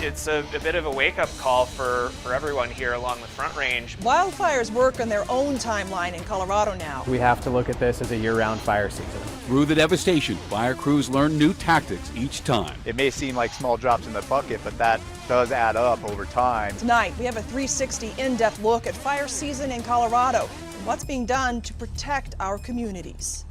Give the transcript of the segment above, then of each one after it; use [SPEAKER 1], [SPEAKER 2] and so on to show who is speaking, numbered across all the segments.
[SPEAKER 1] it's a bit of a wake-up call for everyone here along the Front Range.
[SPEAKER 2] Wildfires work on their own timeline in Colorado now.
[SPEAKER 3] We have to look at this as a year-round fire season.
[SPEAKER 4] Through the devastation, fire crews learn new tactics each time.
[SPEAKER 5] It may seem like small drops in the bucket, but that does add up over time.
[SPEAKER 2] Tonight, we have a 360 in-depth look at fire season in Colorado and what's being done to protect our communities.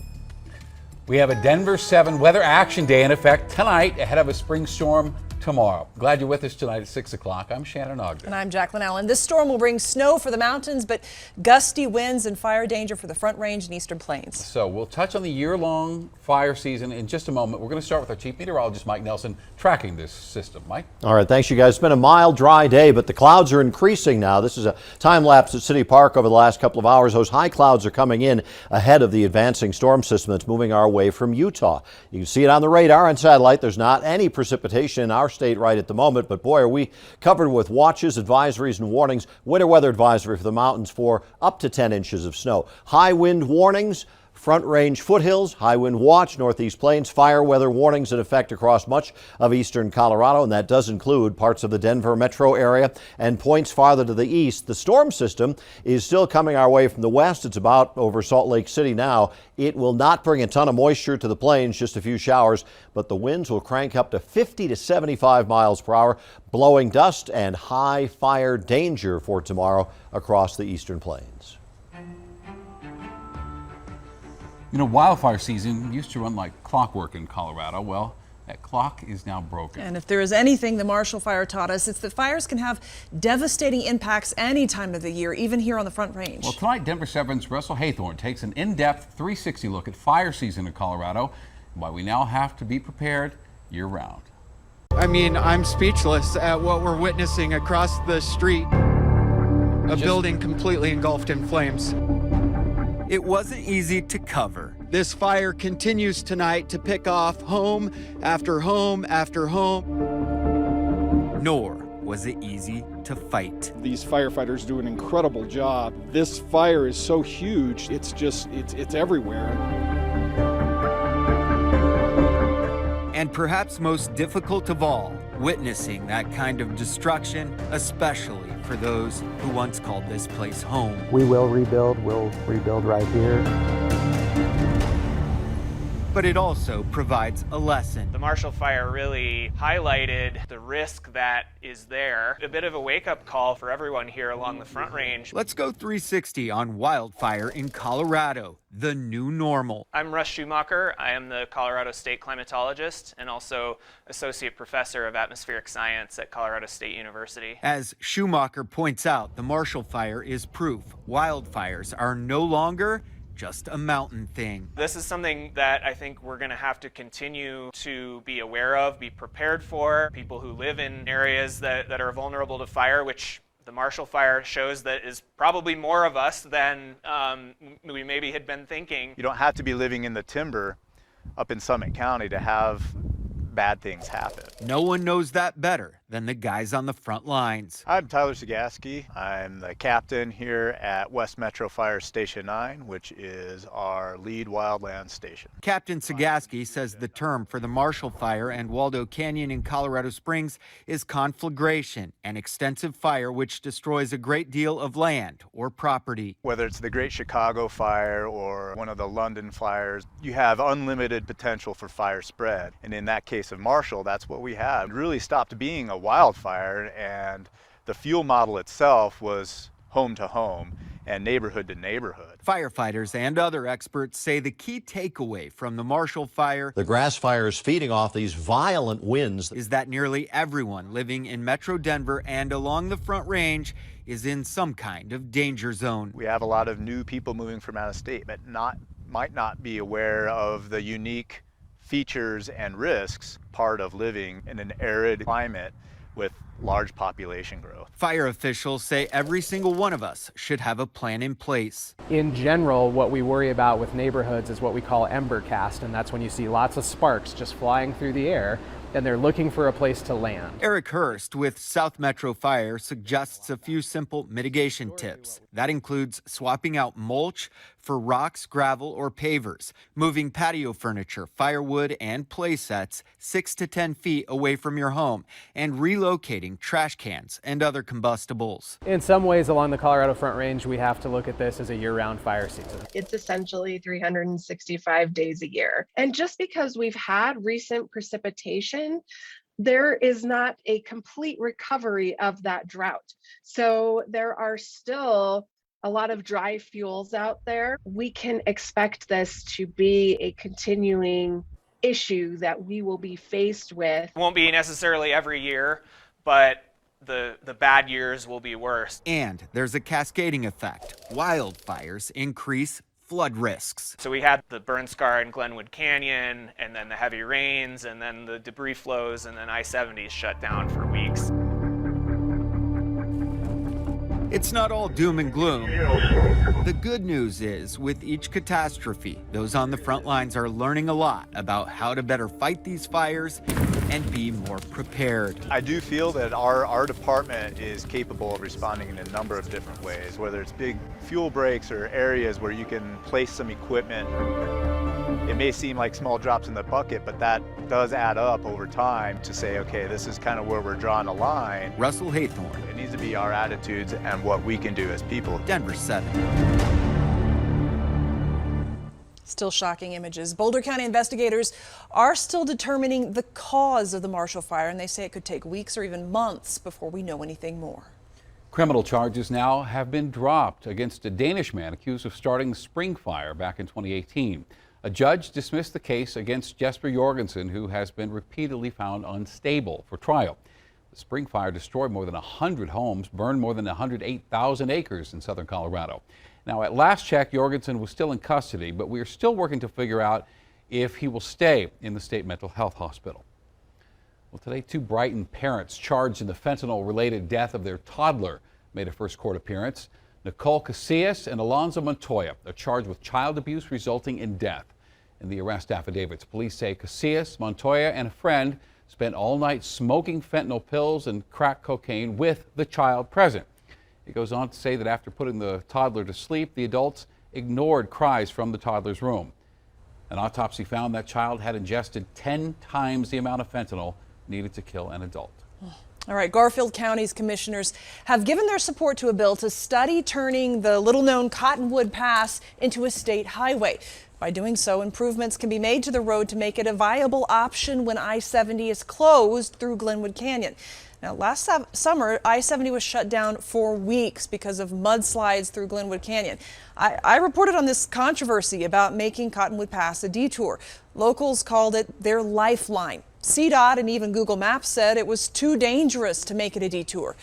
[SPEAKER 4] We have a Denver 7 Weather Action Day in effect tonight ahead of a spring storm tomorrow. Glad you're with us tonight at 6 o'clock. I'm Shannon Ogden.
[SPEAKER 2] And I'm JACLYN Allen. This storm will bring snow for the mountains, but gusty winds and fire danger for the Front Range and Eastern Plains.
[SPEAKER 4] So we'll touch on the year-long fire season in just a moment. We're going to start with our Chief Meteorologist, Mike Nelson, tracking this system. Mike?
[SPEAKER 6] All right, thanks you guys. It's been a mild, dry day, but the clouds are increasing now. This is a time lapse at City Park over the last couple of hours. Those high clouds are coming in ahead of the advancing storm system that's moving our way from Utah. You can see it on the radar and satellite. There's not any precipitation in our state right at the moment, but boy, are we covered with watches, advisories, and warnings. Winter weather advisory for the mountains for up to 10 inches of snow. High wind warnings. Front Range foothills, high wind watch, Northeast Plains, fire weather warnings in effect across much of eastern Colorado, and that does include parts of the Denver metro area and points farther to the east. The storm system is still coming our way from the west. It's about over Salt Lake City now. It will not bring a ton of moisture to the plains, just a few showers, but the winds will crank up to 50 to 75 miles per hour, blowing dust and high fire danger for tomorrow across the eastern plains.
[SPEAKER 4] You know, wildfire season used to run like clockwork in Colorado. Well, that clock is now broken.
[SPEAKER 2] And if there is anything the Marshall Fire taught us, it's that fires can have devastating impacts any time of the year, even here on the Front Range.
[SPEAKER 4] Well, tonight, Denver 7's Russell Haythorne takes an in-depth 360 look at fire season in Colorado and why we now have to be prepared year-round.
[SPEAKER 7] I mean, I'm speechless at what we're witnessing across the street. A building completely engulfed in flames.
[SPEAKER 8] It wasn't easy to cover.
[SPEAKER 7] This fire continues tonight to pick off home after home after home.
[SPEAKER 8] Nor was it easy to fight.
[SPEAKER 9] These firefighters do an incredible job. This fire is so huge, it's everywhere.
[SPEAKER 8] And perhaps most difficult of all, witnessing that kind of destruction, especially for those who once called this place home.
[SPEAKER 3] We'll rebuild right here.
[SPEAKER 8] But it also provides a lesson.
[SPEAKER 1] The Marshall Fire really highlighted the risk that is there. A bit of a wake-up call for everyone here along the Front Range.
[SPEAKER 8] Let's go 360 on wildfire in Colorado, the new normal.
[SPEAKER 1] I'm Russ Schumacher. I am the Colorado State climatologist and also associate professor of atmospheric science at Colorado State University.
[SPEAKER 8] As Schumacher points out, the Marshall Fire is proof wildfires are no longer just a mountain thing.
[SPEAKER 1] This is something that I think we're going to have to continue to be aware of, be prepared for. People who live in areas that are vulnerable to fire, which the Marshall Fire shows that is probably more of us than we maybe had been thinking.
[SPEAKER 5] You don't have to be living in the timber up in Summit County to have bad things happen.
[SPEAKER 8] No one knows that better than the guys on the front lines.
[SPEAKER 5] I'm Tyler Zagaski. I'm the captain here at West Metro Fire Station 9, which is our lead wildland station.
[SPEAKER 8] Captain Zagaski says the term for the Marshall Fire and Waldo Canyon in Colorado Springs is conflagration, an extensive fire which destroys a great deal of land or property.
[SPEAKER 5] Whether it's the Great Chicago Fire or one of the London fires, you have unlimited potential for fire spread. And in that case of Marshall, that's what we had. It really stopped being a wildfire, and the fuel model itself was home to home and neighborhood to neighborhood.
[SPEAKER 8] Firefighters and other experts say the key takeaway from the Marshall Fire,
[SPEAKER 6] The grass fire is feeding off these violent winds,
[SPEAKER 8] is that nearly everyone living in Metro Denver and along the Front Range is in some kind of danger zone.
[SPEAKER 5] We have a lot of new people moving from out of state, but might not be aware of the unique features and risks part of living in an arid climate with large population growth.
[SPEAKER 8] Fire officials say every single one of us should have a plan in place.
[SPEAKER 3] In general, what we worry about with neighborhoods is what we call ember cast, and that's when you see lots of sparks just flying through the air, and they're looking for a place to land.
[SPEAKER 8] Eric Hurst with South Metro Fire suggests a few simple mitigation tips. That includes swapping out mulch for rocks, gravel, or pavers, moving patio furniture, firewood, and play sets 6 to 10 feet away from your home, and relocating trash cans and other combustibles.
[SPEAKER 3] In some ways along the Colorado Front Range, we have to look at this as a year-round fire season.
[SPEAKER 10] It's essentially 365 days a year. And just because we've had recent precipitation, there is not a complete recovery of that drought. So there are still a lot of dry fuels out there. We can expect this to be a continuing issue that we will be faced with.
[SPEAKER 1] It won't be necessarily every year, but the bad years will be worse.
[SPEAKER 8] And there's a cascading effect. Wildfires increase flood risks.
[SPEAKER 1] So we had the burn scar in Glenwood Canyon, and then the heavy rains, and then the debris flows, and then I-70 is shut down for weeks.
[SPEAKER 8] It's not all doom and gloom. The good news is, with each catastrophe, those on the front lines are learning a lot about how to better fight these fires and be more prepared.
[SPEAKER 5] I do feel that our department is capable of responding in a number of different ways, whether it's big fuel breaks or areas where you can place some equipment. It may seem like small drops in the bucket, but that does add up over time to say, okay, this is kind of where we're drawing a line.
[SPEAKER 8] Russell Haythorne.
[SPEAKER 5] It needs to be our attitudes and what we can do as people.
[SPEAKER 8] Denver 7.
[SPEAKER 2] Still shocking images. Boulder County investigators are still determining the cause of the Marshall Fire, and they say it could take weeks or even months before we know anything more.
[SPEAKER 4] Criminal charges now have been dropped against a Danish man accused of starting the Spring Fire back in 2018. A judge dismissed the case against Jesper Jorgensen, who has been repeatedly found unstable, for trial. The Spring Fire destroyed more than 100 homes, burned more than 108,000 acres in southern Colorado. Now, at last check, Jorgensen was still in custody, but we are still working to figure out if he will stay in the state mental health hospital. Well, today, two Brighton parents charged in the fentanyl-related death of their toddler made a first court appearance. Nicole Casillas and Alonzo Montoya are charged with child abuse resulting in death. In the arrest affidavits, police say Casillas, Montoya, and a friend spent all night smoking fentanyl pills and crack cocaine with the child present. It goes on to say that after putting the toddler to sleep, the adults ignored cries from the toddler's room. An autopsy found that child had ingested 10 times the amount of fentanyl needed to kill an adult.
[SPEAKER 2] All right, Garfield County's commissioners have given their support to a bill to study turning the little-known Cottonwood Pass into a state highway. By doing so, improvements can be made to the road to make it a viable option when I-70 is closed through Glenwood Canyon. Now, last summer, I-70 was shut down for weeks because of mudslides through Glenwood Canyon. I reported on this controversy about making Cottonwood Pass a detour. Locals called it their lifeline. CDOT and even Google Maps said it was too dangerous to make it a detour.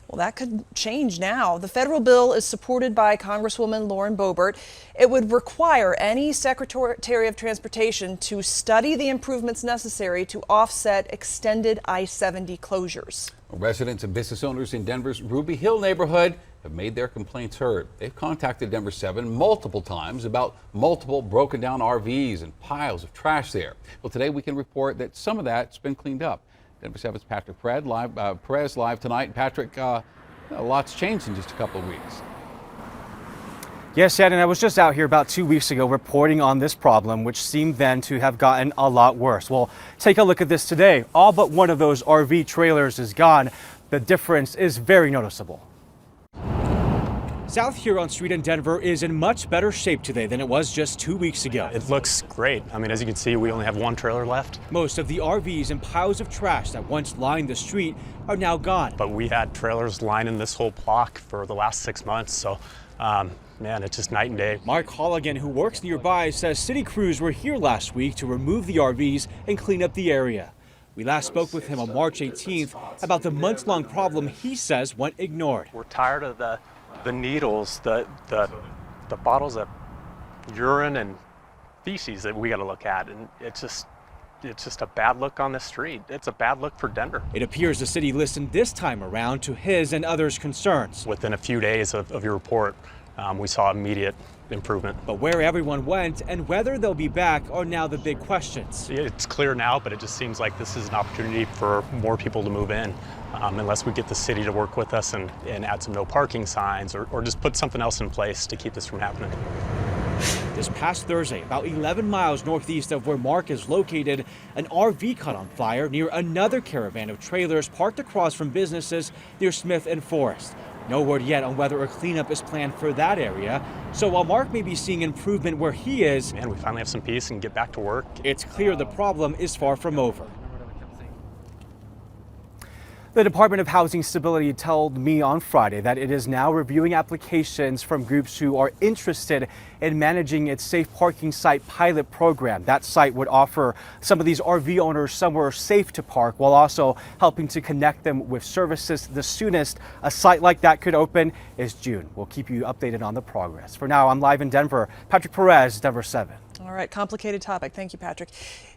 [SPEAKER 2] Well, that could change now. The federal bill is supported by Congresswoman Lauren Boebert. It would require any Secretary of Transportation to study the improvements necessary to offset extended I-70 closures.
[SPEAKER 4] Residents and business owners in Denver's Ruby Hill neighborhood have made their complaints heard. They've contacted Denver 7 multiple times about multiple broken down RVs and piles of trash there. Well, today we can report that some of that's been cleaned up. Denver 7's Patrick Perez live tonight. Patrick, a lot's changed in just a couple of weeks.
[SPEAKER 11] Yes, Shannon, I was just out here about 2 weeks ago reporting on this problem, which seemed then to have gotten a lot worse. Well, take a look at this today. All but one of those RV trailers is gone. The difference is very noticeable. South Huron Street in Denver is in much better shape today than it was just 2 weeks ago.
[SPEAKER 12] It looks great. I mean, as you can see, we only have one trailer left.
[SPEAKER 11] Most of the RVs and piles of trash that once lined the street are now gone.
[SPEAKER 12] But we had trailers lining this whole block for the last 6 months, so man, it's just night and day.
[SPEAKER 11] Mark Holligan, who works nearby, says city crews were here last week to remove the RVs and clean up the area. We last spoke with him on March 18th about the months-long problem he says went ignored.
[SPEAKER 12] We're tired of the needles, the bottles of urine and feces that we got to look at, and it's just a bad look on the street. It's a bad look for Denver.
[SPEAKER 11] It appears the city listened this time around to his and others' concerns.
[SPEAKER 12] Within a few days of your report, we saw immediate improvement.
[SPEAKER 11] But where everyone went and whether they'll be back are now the big questions.
[SPEAKER 12] It's clear now, but it just seems like this is an opportunity for more people to move in. Unless we get the city to work with us and add some no parking signs or just put something else in place to keep this from happening.
[SPEAKER 11] This past Thursday, about 11 miles northeast of where Mark is located, an RV caught on fire near another caravan of trailers parked across from businesses near Smith and Forest. No word yet on whether a cleanup is planned for that area. So while Mark may be seeing improvement where he is,
[SPEAKER 12] Man, we finally have some peace and get back to work.
[SPEAKER 11] it's clear the problem is far from over. The Department of Housing Stability told me on Friday that it is now reviewing applications from groups who are interested in managing its safe parking site pilot program. That site would offer some of these RV owners somewhere safe to park while also helping to connect them with services. The soonest a site like that could open is June. We'll keep you updated on the progress. For now, I'm live in Denver. Patrick Perez, Denver 7.
[SPEAKER 2] All right, complicated topic. Thank you, Patrick.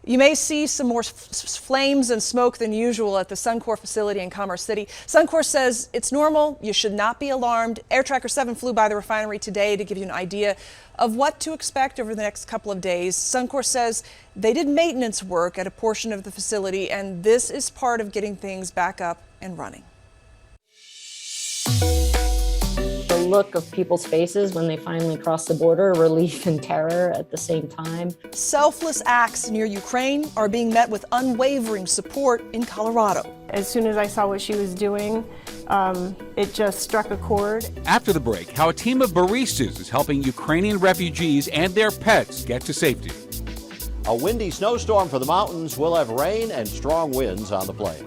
[SPEAKER 2] You may see some more flames and smoke than usual at the Suncor facility in Commerce City. Suncor says it's normal. You should not be alarmed. Air Tracker 7 flew by the refinery today to give you an idea of what to expect over the next couple of days. Suncor says they did maintenance work at a portion of the facility, and this is part of getting things back up and running.
[SPEAKER 13] The look of people's faces when they finally cross the border, relief and terror at the same time.
[SPEAKER 2] Selfless acts near Ukraine are being met with unwavering support in Colorado.
[SPEAKER 14] As soon as I saw what she was doing, it just struck a chord.
[SPEAKER 4] After the break, how a team of baristas is helping Ukrainian refugees and their pets get to safety.
[SPEAKER 6] A windy snowstorm for the mountains will have rain and strong winds on the plain.